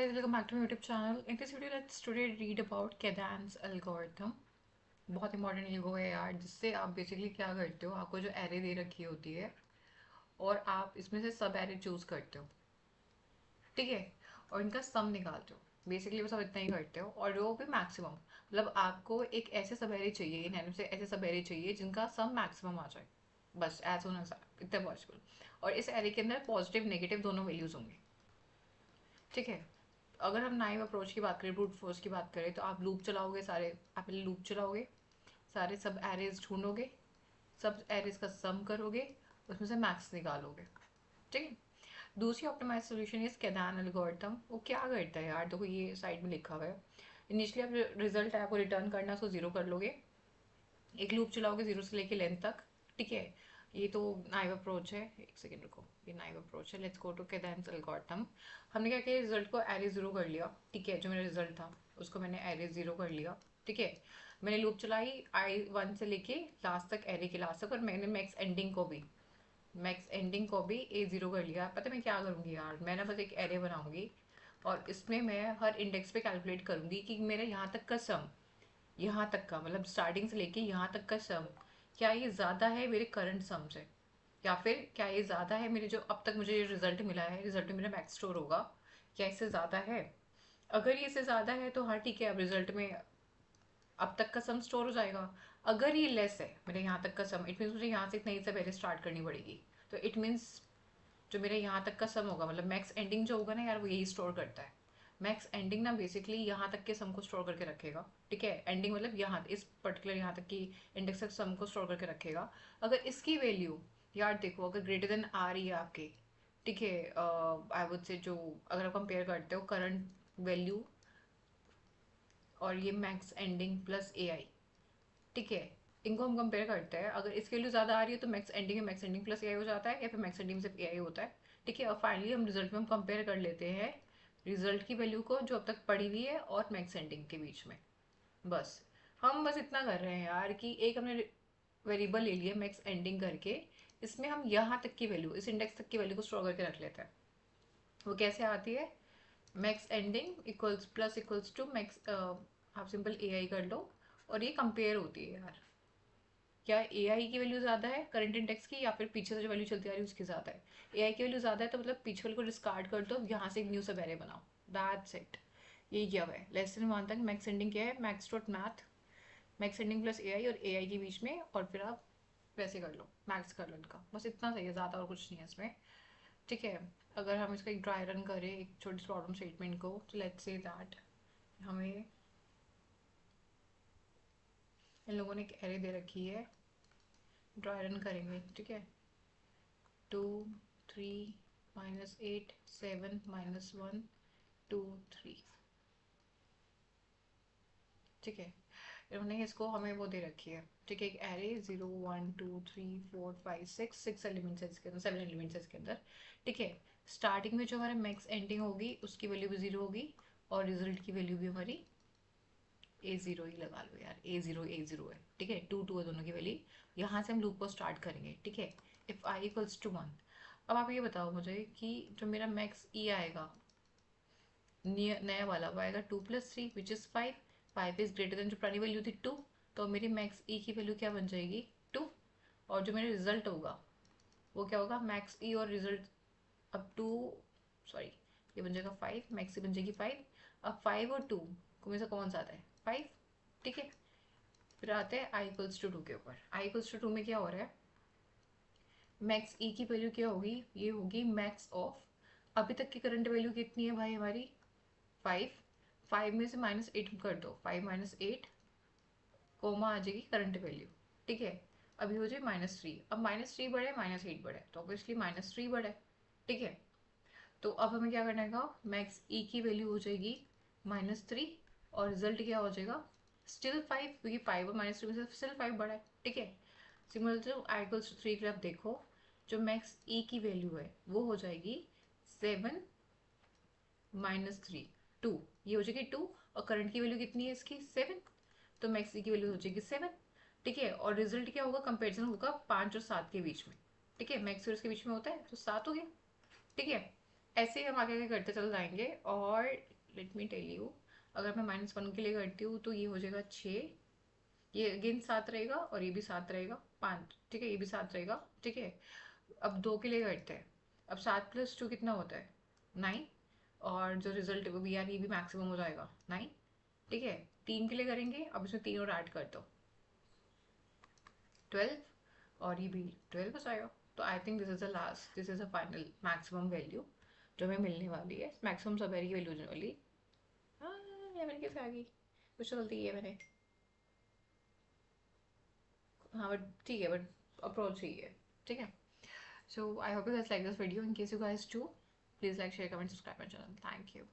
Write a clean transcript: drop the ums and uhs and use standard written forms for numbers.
guys, welcome back to my YouTube channel. In this video, let's today read about Kedan's algorithm. बहुत important algo है यार, जिससे आप basically क्या करते हो, आपको जो एरे दे रखी होती है और आप इसमें से सब एरे चूज करते हो, ठीक है, और इनका सम निकालते हो। बेसिकली वो सब इतना ही करते हो और वो भी मैक्सिमम, मतलब आपको एक ऐसे सब एरे चाहिए, इन एरे से ऐसे सब एरे चाहिए जिनका सम मैक्सिमम आ जाए, बस एज सुन एज इतना पॉसिबल। और इस एरे के अंदर पॉजिटिव नेगेटिव दोनों वैल्यूज होंगे, ठीक है। अगर हम नाइव अप्रोच की बात करें, ब्रूट फोर्स की बात करें, तो आप लूप चलाओगे, सारे आप पहले लूप चलाओगे, सारे सब एरेज ढूंढोगे, सब एरेज का सम करोगे, उसमें से मैक्स निकालोगे, ठीक है। दूसरी ऑप्टिमाइज सोल्यूशन इज केदान एल्गोरिथम। वो क्या करता है यार, देखो ये साइड में लिखा हुआ है। इनिशियली आप रिजल्ट है, आपको रिटर्न करना, उसको जीरो कर लोगे, एक लूप चलाओगे जीरो से लेके लेंथ तक, ठीक है। ये तो नाइव अप्रोच है, एक सेकेंड रुको, ये नाइव अप्रोच है। Let's go to Kadane's algorithm. हमने क्या किया, रिजल्ट को एरे जीरो कर लिया, ठीक है। जो मेरा रिजल्ट था उसको मैंने एरे जीरो कर लिया, ठीक है। मैंने लूप चलाई आई वन से लेके लास्ट तक, एरे के लास्ट तक, और मैंने मैक्स एंडिंग को भी ए जीरो कर लिया। पता है मैं क्या करूँगी यार, मैं ना बस एक एरे बनाऊंगी और इसमें मैं हर इंडेक्स पे कैलकुलेट करूंगी कि मेरा यहाँ तक का सम, यहाँ तक का मतलब स्टार्टिंग से लेके यहाँ तक का सम, क्या ये ज़्यादा है मेरे करंट सम से, या फिर क्या ये ज़्यादा है मेरे जो अब तक मुझे रिजल्ट मिला है, रिजल्ट में मेरा मैक्स स्टोर होगा, क्या इससे ज़्यादा है। अगर ये इससे ज़्यादा है तो हाँ ठीक है, अब रिजल्ट में अब तक का सम स्टोर हो जाएगा। अगर ये लेस है मेरे यहाँ तक का सम, इट मीन्स मुझे यहाँ से एक नई से पहले स्टार्ट करनी पड़ेगी। तो इट मीन्स जो मेरे यहाँ तक का सम होगा, मतलब मैक्स एंडिंग जो होगा ना यार, वो यही स्टोर करता है। मैक्स एंडिंग ना बेसिकली यहाँ तक के सम को स्टोर करके रखेगा, ठीक है। एंडिंग मतलब यहाँ इस पर्टिकुलर यहाँ तक की इंडेक्स तक सम को स्टोर करके रखेगा। अगर इसकी वैल्यू यार देखो, अगर ग्रेटर देन आ रही है आपके, ठीक है, आई वुड से जो, अगर आप कंपेयर करते हो करंट वैल्यू और ये मैक्स एंडिंग प्लस ए आई, ठीक है, इनको हम कंपेयर करते हैं। अगर इसकी वैल्यू ज़्यादा आ रही है तो मैक्स एंडिंग प्लस ए आई हो जाता है, या फिर मैक्स एंडिंग सिर्फ ए आई होता है, ठीक है। और फाइनली हम रिजल्ट में हम कंपेयर कर लेते हैं रिजल्ट की वैल्यू को जो अब तक पड़ी हुई है और मैक्स एंडिंग के बीच में। बस हम बस इतना कर रहे हैं यार कि एक हमने वेरिएबल ले लिया मैक्स एंडिंग करके, इसमें हम यहाँ तक की वैल्यू, इस इंडेक्स तक की वैल्यू को स्टोर करके रख लेते हैं। वो कैसे आती है, max ending equals plus equals to max, आप सिंपल ए आई कर लो, और ये कंपेयर होती है यार, क्या ए आई की वैल्यू ज़्यादा है करंट इंडेक्स की, या फिर पीछे से जो वैल्यू चलती आ रही है उसकी ज़्यादा है। ए आई की वैल्यू ज़्यादा है तो मतलब पीछे वाले को डिस्कार्ड कर दो, यहाँ से एक न्यू सब एरे बनाओ, दैट्स इट। यही किया हुआ है लेसन वन तक। मैक्स एंडिंग क्या है, max dot math, max ending plus a i और ए आई के बीच में, और फिर आप वैसे कर लो, मैक्स कर लो इनका, बस इतना सही है, ज़्यादा और कुछ नहीं है इसमें, ठीक है। अगर हम इसका एक ड्राई रन करें एक छोटी सी प्रॉब्लम स्टेटमेंट को, तो लेट्स से दैट हमें इन लोगों ने एक एरे दे रखी है, ड्राई रन करेंगे, ठीक है। 2 3 -8 7 -1 2 3, ठीक है। इन्होंने इसको हमें वो दे रखी है, ठीक है, एक एरे 0 1 2 3 4 5 6 एलिमेंट्स है इसके अंदर, 7 एलिमेंट्स है इसके अंदर, ठीक है। स्टार्टिंग में जो हमारा मैक्स एंडिंग होगी उसकी वैल्यू भी जीरो होगी, और रिजल्ट की वैल्यू भी हमारी ए जीरो ही लगा लो यार, ए जीरो है, ठीक है। टू टू है दोनों की वैल्यू। यहाँ से हम लूप को स्टार्ट करेंगे, ठीक है। If i equals to one, अब आप ये बताओ मुझे कि जो मेरा मैक्स ई आएगा नया वाला, वो आएगा 2 + 3 which is 5। 5 is greater than जो पुरानी वैल्यू थी 2, तो मेरी मैक्स ई की वैल्यू क्या बन जाएगी, 2। और जो मेरा रिजल्ट होगा वो क्या होगा, मैक्स ई और रिजल्ट, अब 2, सॉरी, ये बन जाएगा 5, मैक्स ई बन जाएगी 5। अब 5 और 2 को में से कौन सा आता है, 5, ठीक है। फिर आते हैं आई इक्वल्स टू 2 के ऊपर। आई इक्वल्स टू 2 में क्या हो रहा है, मैक्स ई की वैल्यू क्या होगी, ये होगी मैक्स ऑफ, अभी तक की करंट वैल्यू कितनी है भाई हमारी, 5। 5 में से -8 कर दो, 5 -8 कोमा आ जाएगी करंट वैल्यू, ठीक है। अभी हो जाए -3, अब -3 बढ़े -8 बढ़े तो ऑब्वियसली -3 बढ़े, ठीक है। तो अब हमें क्या करना है, मैक्स ई की वैल्यू हो जाएगी -3, और रिजल्ट क्या हो जाएगा, स्टिल 5, क्योंकि 5 और -3 में से स्टिल 5 बढ़ा है, ठीक है। Similar to i equals to 3 के लिए आप देखो, जो मैक्स ई की वैल्यू है वो हो जाएगी 7 -3 2, ये हो जाएगी 2, और करंट की वैल्यू कितनी है इसकी 7, तो मैक्स ई की वैल्यू हो जाएगी 7, ठीक है। और रिजल्ट क्या होगा, कंपेरिजन होगा 5 और 7 के बीच में, ठीक है। मैक्स और इसके बीच में होता है तो 7 हो गया, ठीक है। ऐसे ही हम आगे आगे करते चल जाएंगे, और लेट मी टेल यू, अगर मैं -1 के लिए करती हूँ तो ये हो जाएगा 6, ये अगेन 7 रहेगा और ये भी 7 रहेगा, 5, ठीक है, ये भी 7 रहेगा, ठीक है। अब 2 के लिए करते हैं। अब 7 + 2 कितना होता है? 9। और जो रिजल्ट है वो भी, यार ये भी मैक्सिमम हो जाएगा 9, ठीक है। 3 के लिए करेंगे, अब इसमें 3 और ऐड कर दो, 12, और ये भी 12 हो जाएगा। तो I think this is the last, this is a final maximum value जो हमें मिलने वाली है। मैक्सिमम सब वेरी वैल्यू जनरली। हाँ, ये मैंने कैसे आ गई, कुछ तो गलती है मैंने। हाँ बट ठीक है, बट अप्रोच ही है, ठीक है। So I hope you guys like this video. In case you guys do, please like, share, comment, subscribe my channel. Thank you.